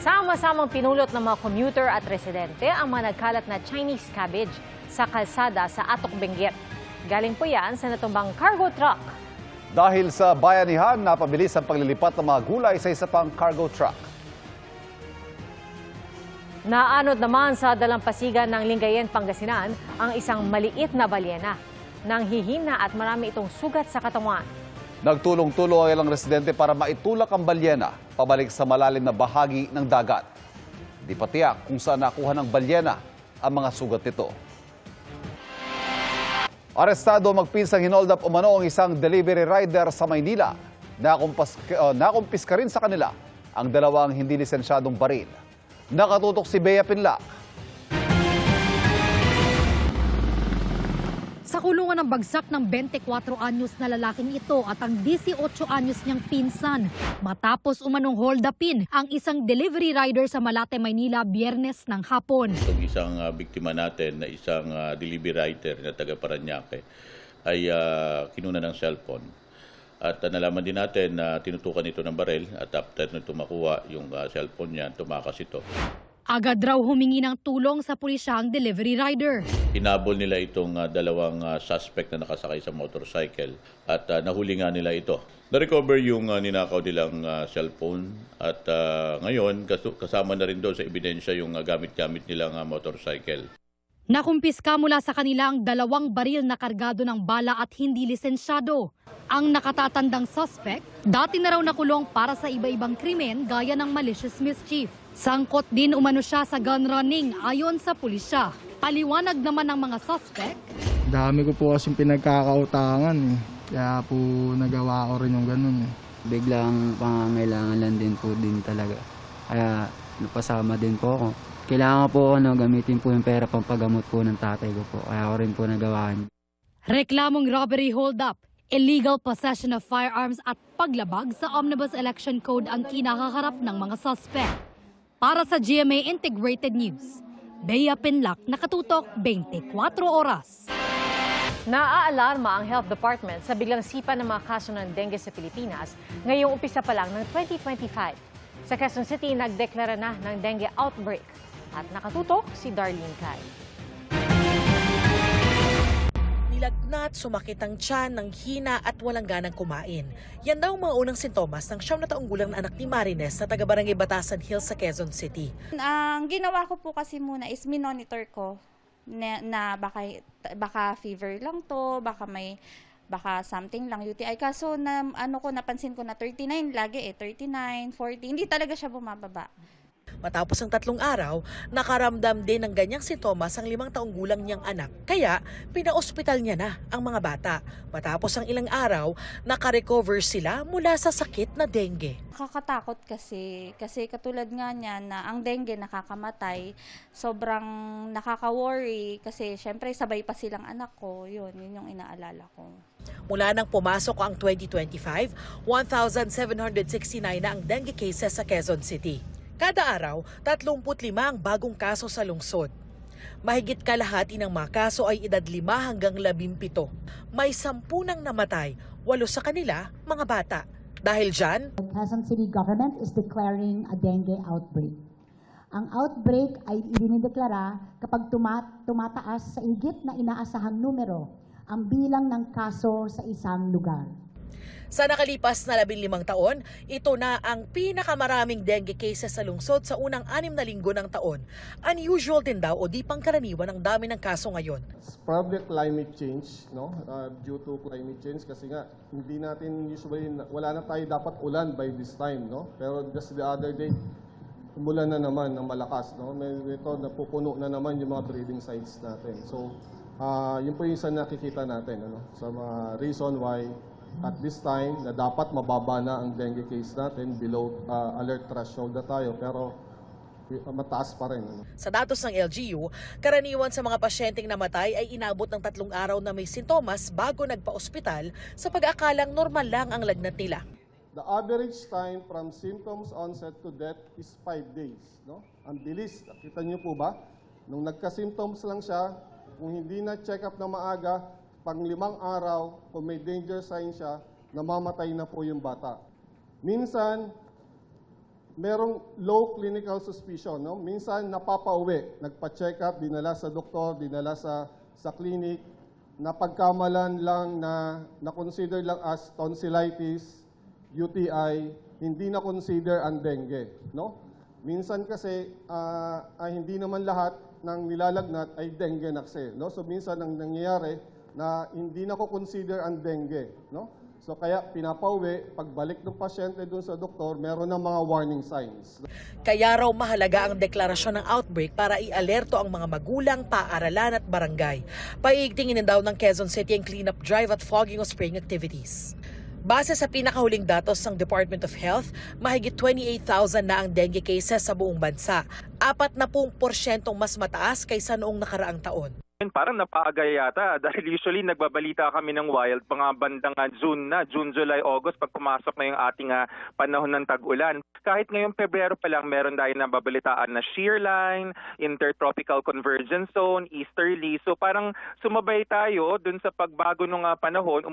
Sama-samang pinulot ng mga commuter at residente ang mga nagkalat na Chinese cabbage sa kalsada sa Atok Benguet. Galing po yan sa natumbang cargo truck. Dahil sa bayanihan, napabilis ang paglilipat ng mga gulay sa isa pang cargo truck. Naanod naman sa dalampasigan ng Lingayen, Pangasinan ang isang maliit na balyena. Nanghihina at marami itong sugat sa katawan. Nagtulong-tulong ang ilang residente para maitulak ang balyena pabalik sa malalim na bahagi ng dagat. Di pa tiyak kung saan nakuha ng balyena ang mga sugat nito. Arestado magpinsang hinold up umano ang isang delivery rider sa Maynila. Nakumpiska rin sa kanila ang dalawang hindi lisensyadong baril. Nakatutok si Bea Pinlac. Sa kulungan ng bagsak ng 24 anyos na lalaking ito at ang 18 anyos niyang pinsan matapos umanong hold-upin ang isang delivery rider sa Malate, Maynila, Biyernes ng hapon. Itong isang biktima natin na isang delivery rider na taga Parañaque ay kinuna ng cellphone. At nalaman din natin na tinutukan ito ng baril at after nito makuha yung cellphone niya, tumakas ito. Agad raw humingi ng tulong sa pulisya ang delivery rider. Hinabol nila itong dalawang suspect na nakasakay sa motorcycle at nahuli nga nila ito. Na-recover yung ninakaw nilang cellphone at ngayon kasama na rin doon sa ebidensya yung gamit-gamit nilang motorcycle. Nakumpiska mula sa kanila ang 2 baril na kargado ng bala at hindi lisensyado. Ang nakatatandang suspect, dati na raw nakulong para sa iba-ibang krimen gaya ng malicious mischief. Sangkot din umano siya sa gun running ayon sa pulisya. Paliwanag naman ng mga suspect. Dami ko po kasing pinagkakautangan eh. Kaya po nagawa ko rin yung ganun eh. Biglang pangangailangan lang din po din talaga. Kaya napasama din po ako. Kailangan po ako gamitin po yung pera pampagamot po ng tatay ko po. Kaya ako rin po nagawaan. Reklamong robbery hold-up, illegal possession of firearms at paglabag sa Omnibus Election Code ang kinakaharap ng mga suspect. Para sa GMA Integrated News, Bea Pinlac, nakatutok 24 oras. Naaalarma ang Health Department sa biglang sipa ng mga kaso ng dengue sa Pilipinas ngayong umpisa pa lang ng 2025. Sa Quezon City, nagdeklara na ng dengue outbreak. At nakatutok si Darlene Kai. Nilagnat, sumakit ang tiyan, ng hina at walang ganang kumain. Yan daw ang mga unang sintomas ng 9 na taong gulang na anak ni Marines na taga-barangay Batasan Hills sa Quezon City. Ang ginawa ko po kasi muna is minonitor ko na baka fever lang to, baka something lang UTI. Kaso napansin ko na 39 lagi 39, 40, hindi talaga siya bumababa. Matapos ang 3 araw, nakaramdam din ng ganyang sintomas ang 5 taong gulang niyang anak. Kaya, pinaospital niya na ang mga bata. Matapos ang ilang araw, nakarecover sila mula sa sakit na dengue. Nakakatakot kasi katulad nga niya na ang dengue nakakamatay, sobrang nakaka-worry kasi syempre sabay pa silang anak ko, yun yung inaalala ko. Mula nang pumasok ang 2025, 1,769 na ang dengue cases sa Quezon City. Kada araw, 35 ang bagong kaso sa lungsod. Mahigit kalahati ng mga kaso ay edad 5 hanggang 17. May 10 nang namatay, 8 sa kanila mga bata. Dahil dyan, the Quezon City government is declaring a dengue outbreak. Ang outbreak ay idinideklara kapag tumataas sa higit na inaasahang numero ang bilang ng kaso sa isang lugar. Sa nakalipas na 15 taon, ito na ang pinakamaraming dengue cases sa lungsod sa unang 6 na linggo ng taon. Unusual din daw o di pangkaraniwan ang dami ng kaso ngayon. It's probably climate change, no? Due to climate change kasi nga hindi natin usually, wala na tayo dapat ulan by this time, no? Pero just the other day, umulan na naman ng malakas, no? Ito napupuno na naman yung mga breeding sites natin. So, yun po yung isa nakikita natin, ano? Sa mga reason why at this time na dapat mababa na ang dengue case natin, below alert threshold na tayo, pero mataas pa rin. Sa datos ng LGU, karaniwan sa mga pasyenteng namatay ay inabot ng 3 araw na may sintomas bago nagpa-ospital sa pag-aakalang normal lang ang lagnat nila. The average time from symptoms onset to death is 5 days. No? Ang bilis. Kita niyo po ba? Nung nagka-symptoms lang siya, kung hindi na check up na maaga, pang 5 araw, kung may danger sign siya, namamatay na po yung bata. Minsan, merong low clinical suspicion. No? Minsan napapauwi, nagpa-check up, dinala sa doktor, dinala sa clinic, napagkamalan lang na consider lang as tonsillitis, UTI, hindi na consider ang dengue. No? Minsan kasi hindi naman lahat ng nilalagnat ay dengue na kasi. No? So minsan ang nangyayari na hindi na ko consider ang dengue. No? So kaya pinapauwi, pagbalik ng pasyente doon sa doktor, meron ng mga warning signs. Kaya raw mahalaga ang deklarasyon ng outbreak para i-alerto ang mga magulang, paaralan at barangay. Paiigtingin din daw ng Quezon City ang cleanup drive at fogging o spraying activities. Base sa pinakahuling datos ng Department of Health, mahigit 28,000 na ang dengue cases sa buong bansa. 40% mas mataas kaysa noong nakaraang taon. Parang napaagay yata dahil usually nagbabalita kami ng wild mga bandang June, July, August pag pumasok na yung ating panahon ng tag-ulan. Kahit ngayong Pebrero pa lang meron tayo nababalitaan na shear line, intertropical convergence zone, easterly. So parang sumabay tayo dun sa pagbago ng panahon.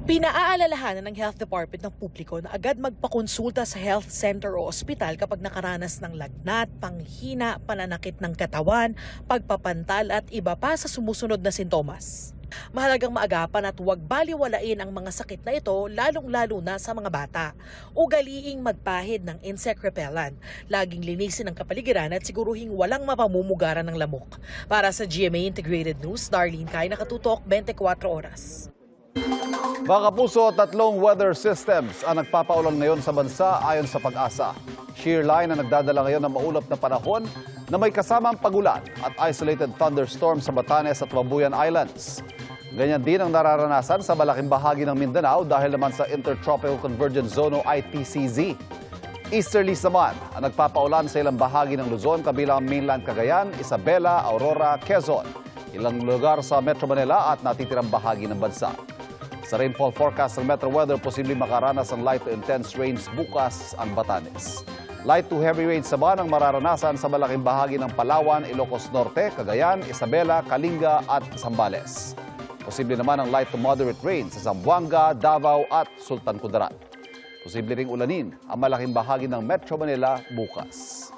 Pinaaalalahanan ng Health Department ng publiko na agad magpakonsulta sa health center o ospital kapag nakaranas ng lagnat, panghina, pananakit ng katawan, pagpapantal at iba pa sa sumusunod na sintomas. Mahalagang maagapan at huwag baliwalain ang mga sakit na ito, lalong-lalo na sa mga bata. Ugaliing magpahid ng insect repellent. Laging linisin ang kapaligiran at siguruhing walang mapamumugaran ng lamok. Para sa GMA Integrated News, Darlene Kai, nakatutok 24 oras. Mga kapuso, 3 weather systems ang nagpapaulan ngayon sa bansa ayon sa Pag-asa. Shear line na nagdadala ngayon ng maulap na panahon na may kasamang pagulan at isolated thunderstorm sa Batanes at Babuyan Islands. Ganyan din ang nararanasan sa malaking bahagi ng Mindanao dahil naman sa Intertropical Convergence Zone o ITCZ. Easterlies naman ang nagpapaulan sa ilang bahagi ng Luzon kabilang mainland Cagayan, Isabela, Aurora, Quezon. Ilang lugar sa Metro Manila at natitirang bahagi ng bansa. Sa rainfall forecast ng Metro Weather, posibleng makaranas ng light to intense rains bukas ang Batanes. Light to heavy rains naman ang mararanasan sa malaking bahagi ng Palawan, Ilocos Norte, Cagayan, Isabela, Kalinga at Zambales. Posible naman ang light to moderate rains sa Zamboanga, Davao at Sultan Kudarat. Posible ring ulanin ang malaking bahagi ng Metro Manila bukas.